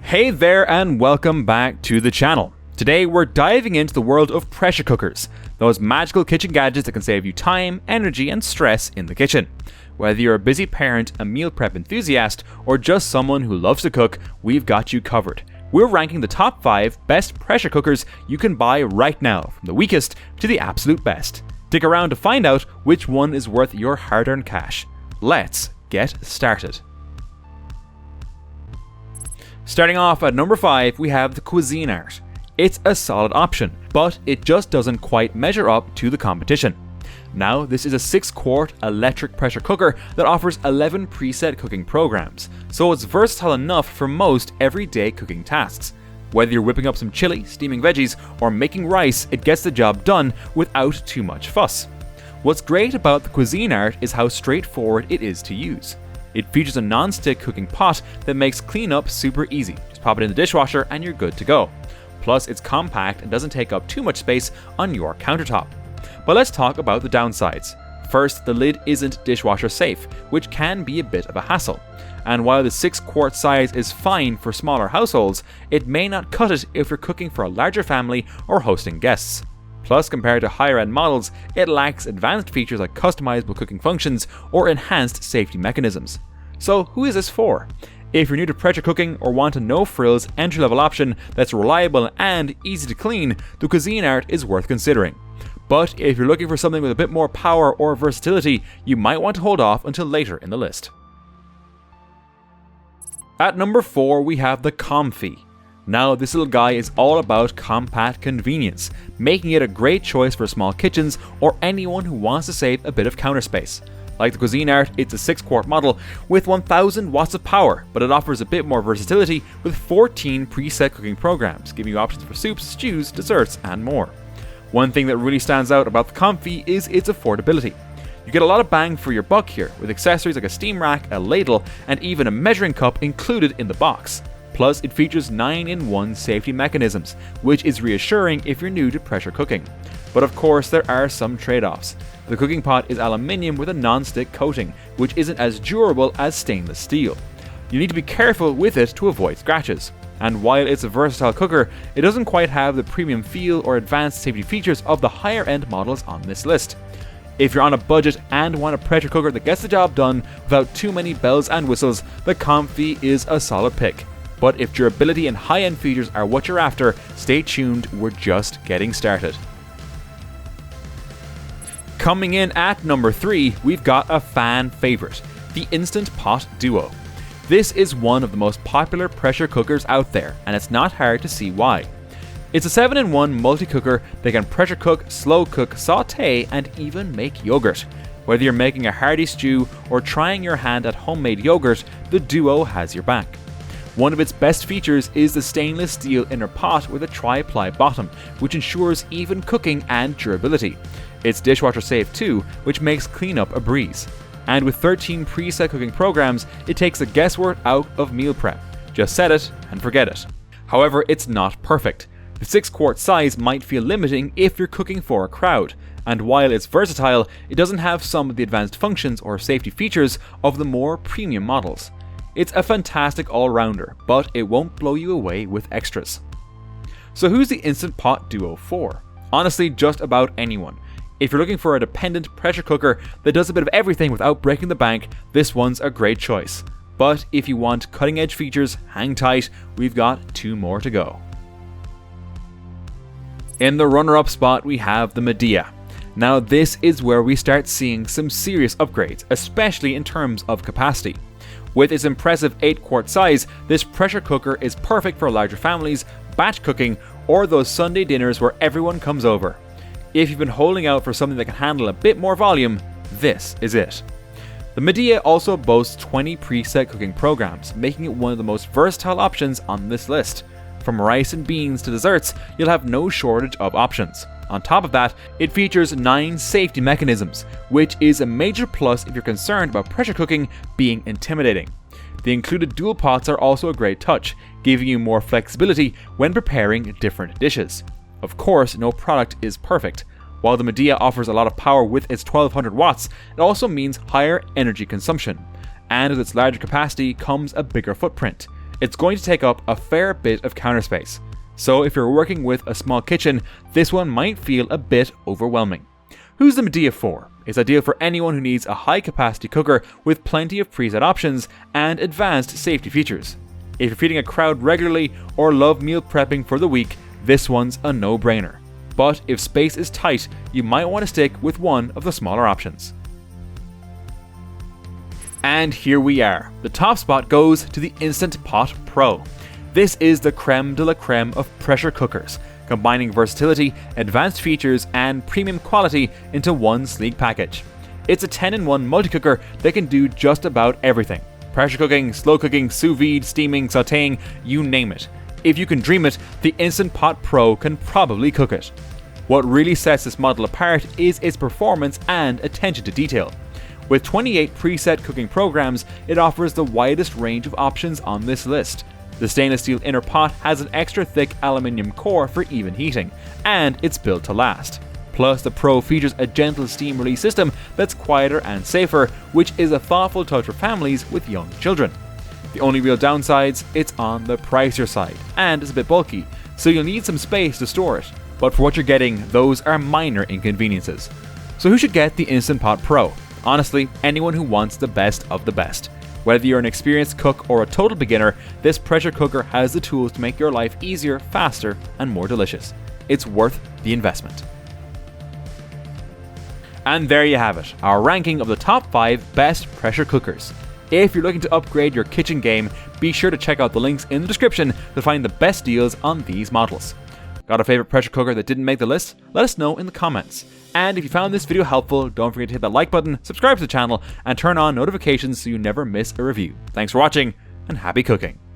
Hey there and welcome back to the channel. Today we're diving into the world of pressure cookers, those magical kitchen gadgets that can save you time, energy and stress in the kitchen. Whether you're a busy parent, a meal prep enthusiast, or just someone who loves to cook, we've got you covered. We're ranking the top 5 best pressure cookers you can buy right now, from the weakest to the absolute best. Stick around to find out which one is worth your hard-earned cash. Let's get started. Starting off at number 5, we have the Cuisinart. It's a solid option, but it just doesn't quite measure up to the competition. Now, this is a 6-quart electric pressure cooker that offers 11 preset cooking programs, so it's versatile enough for most everyday cooking tasks. Whether you're whipping up some chili, steaming veggies, or making rice, it gets the job done without too much fuss. What's great about the Cuisinart is how straightforward it is to use. It features a non-stick cooking pot that makes cleanup super easy. Just pop it in the dishwasher and you're good to go. Plus, it's compact and doesn't take up too much space on your countertop. But let's talk about the downsides. First, the lid isn't dishwasher safe, which can be a bit of a hassle. And while the 6-quart size is fine for smaller households, it may not cut it if you're cooking for a larger family or hosting guests. Plus, compared to higher-end models, it lacks advanced features like customizable cooking functions or enhanced safety mechanisms. So who is this for? If you're new to pressure cooking or want a no-frills entry-level option that's reliable and easy to clean, the Cuisinart is worth considering. But if you're looking for something with a bit more power or versatility, you might want to hold off until later in the list. At number 4, we have the Comfee. Now, this little guy is all about compact convenience, making it a great choice for small kitchens or anyone who wants to save a bit of counter space. Like the Cuisinart, it's a 6-quart model with 1000 watts of power, but it offers a bit more versatility with 14 preset cooking programs, giving you options for soups, stews, desserts, and more. One thing that really stands out about the Comfee is its affordability. You get a lot of bang for your buck here, with accessories like a steam rack, a ladle, and even a measuring cup included in the box. Plus, it features 9-in-1 safety mechanisms, which is reassuring if you're new to pressure cooking. But of course, there are some trade-offs. The cooking pot is aluminium with a non-stick coating, which isn't as durable as stainless steel. You need to be careful with it to avoid scratches. And while it's a versatile cooker, it doesn't quite have the premium feel or advanced safety features of the higher-end models on this list. If you're on a budget and want a pressure cooker that gets the job done without too many bells and whistles, the Comfee is a solid pick. But if durability and high-end features are what you're after, stay tuned, we're just getting started. Coming in at number 3, we've got a fan favorite, the Instant Pot Duo. This is one of the most popular pressure cookers out there, and it's not hard to see why. It's a 7-in-1 multi-cooker that can pressure cook, slow cook, saute, and even make yogurt. Whether you're making a hearty stew or trying your hand at homemade yogurt, the Duo has your back. One of its best features is the stainless steel inner pot with a tri-ply bottom, which ensures even cooking and durability. It's dishwasher safe too, which makes cleanup a breeze. And with 13 preset cooking programs, it takes the guesswork out of meal prep. Just set it and forget it. However, it's not perfect. The 6-quart size might feel limiting if you're cooking for a crowd, and while it's versatile, it doesn't have some of the advanced functions or safety features of the more premium models. It's a fantastic all-rounder, but it won't blow you away with extras. So who's the Instant Pot Duo for? Honestly, just about anyone. If you're looking for a dependent pressure cooker that does a bit of everything without breaking the bank, this one's a great choice. But if you want cutting-edge features, hang tight, we've got 2 more to go. In the runner-up spot, we have the Midea. Now, this is where we start seeing some serious upgrades, especially in terms of capacity. With its impressive 8-quart size, this pressure cooker is perfect for larger families, batch cooking, or those Sunday dinners where everyone comes over. If you've been holding out for something that can handle a bit more volume, this is it. The Midea also boasts 20 preset cooking programs, making it one of the most versatile options on this list. From rice and beans to desserts, you'll have no shortage of options. On top of that, it features 9 safety mechanisms, which is a major plus if you're concerned about pressure cooking being intimidating. The included dual pots are also a great touch, giving you more flexibility when preparing different dishes. Of course, no product is perfect. While the Midea offers a lot of power with its 1200 watts, it also means higher energy consumption. And with its larger capacity comes a bigger footprint. it's going to take up a fair bit of counter space. So if you're working with a small kitchen, this one might feel a bit overwhelming. Who's the Midea for? It's ideal for anyone who needs a high capacity cooker with plenty of preset options and advanced safety features. If you're feeding a crowd regularly or love meal prepping for the week, this one's a no-brainer. But if space is tight, you might want to stick with one of the smaller options. And here we are. The top spot goes to the Instant Pot Pro. This is the creme de la creme of pressure cookers, combining versatility, advanced features, and premium quality into one sleek package. It's a 10-in-1 multi-cooker that can do just about everything. Pressure cooking, slow cooking, sous vide, steaming, sauteing, you name it. If you can dream it, the Instant Pot Pro can probably cook it. What really sets this model apart is its performance and attention to detail. With 28 preset cooking programs, it offers the widest range of options on this list. The stainless steel inner pot has an extra thick aluminium core for even heating, and it's built to last. Plus, the Pro features a gentle steam release system that's quieter and safer, which is a thoughtful touch for families with young children. The only real downsides, it's on the pricier side, and it's a bit bulky, so you'll need some space to store it. But for what you're getting, those are minor inconveniences. So who should get the Instant Pot Pro? Honestly, anyone who wants the best of the best. Whether you're an experienced cook or a total beginner, this pressure cooker has the tools to make your life easier, faster, and more delicious. It's worth the investment. And there you have it, our ranking of the top 5 best pressure cookers. If you're looking to upgrade your kitchen game, be sure to check out the links in the description to find the best deals on these models. Got a favorite pressure cooker that didn't make the list? Let us know in the comments. And if you found this video helpful, don't forget to hit that like button, subscribe to the channel, and turn on notifications so you never miss a review. Thanks for watching, and happy cooking!